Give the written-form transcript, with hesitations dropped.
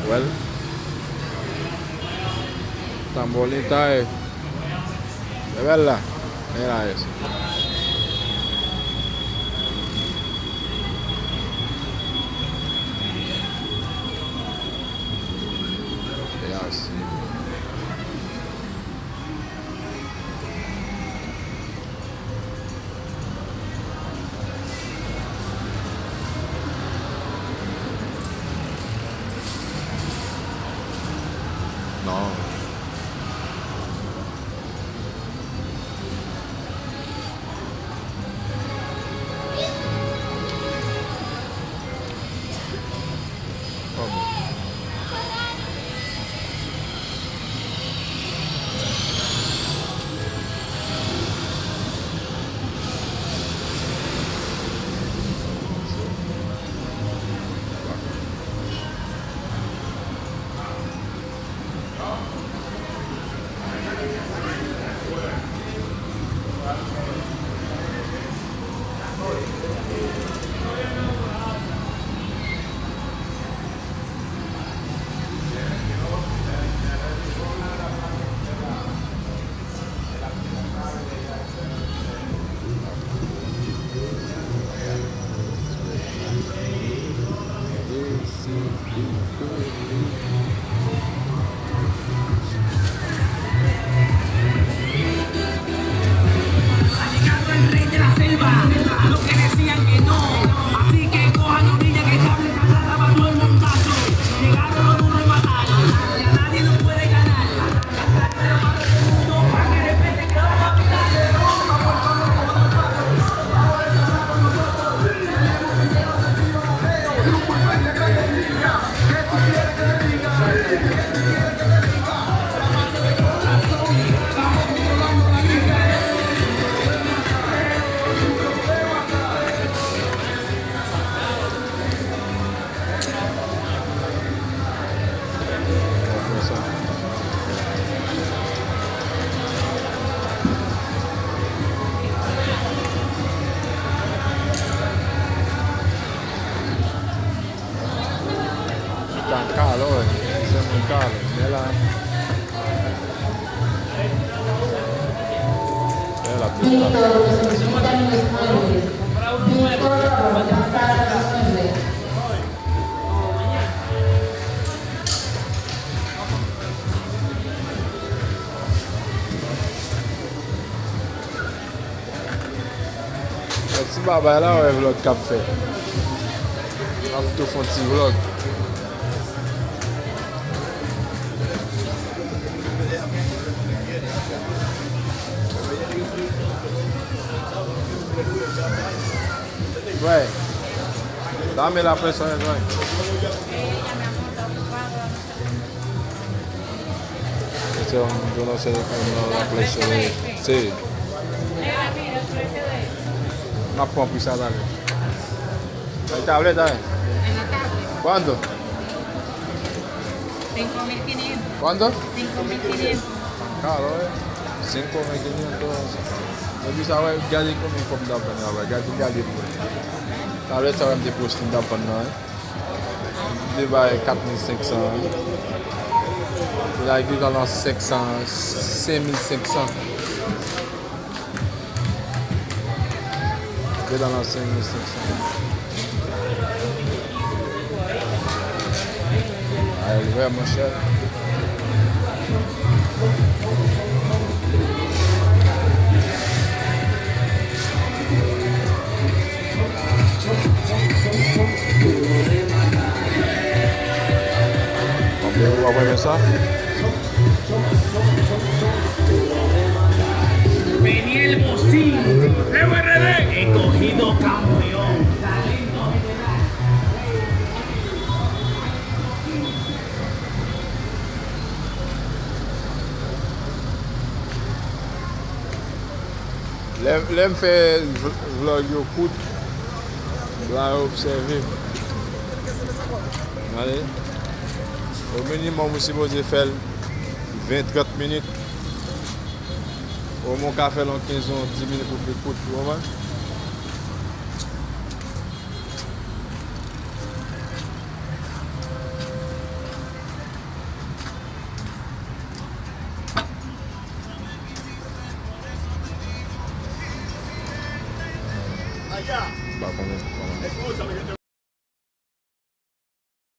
Well, tan bonita es. De verdad. Mira eso. Mira así. No. ¿Cómo? El rey de la selva, a los que decían que no, así que cojan los niños que saben cantar para todo el montazo. Llegaron los duros y mataron, ya nadie nos puede ganar. Para que respeten que vamos a Tan caro, eso es muy caro. Mira la Y pinta. todo lo que se necesitan los muebles. Y todo lo que necesitan los muebles. Si baba la ou vlog kap fe. Kap tou fon ti vlog. Güey, dame la persona, güey. Yo no sé la presión de... Sí. Una pompisa, dale. ¿El tableta, En la tablet, ¿Cuándo? 5.500. ¿Cuándo? 5.500. Caro, 5.500. Eu disse, ah, gardez combien comme d'après, gardez pour. Tablette, ça va me déposer d'après, non? Il va 4.500. Il a équivalent 500, 5.500. Il est dans la 5.500. Ah, il est vraiment cher. Vous voyez ça? venía el bocín. RD, he cogido campeón. Talento general. Lèm fè vlog yo kout, la observe. Allez. Au minimum, vous supposez faire 20-30 minutes. Au moins, qu'à faire 15 ou 10 minutes pour faire kout, tu vois? Va a comer. Vamos.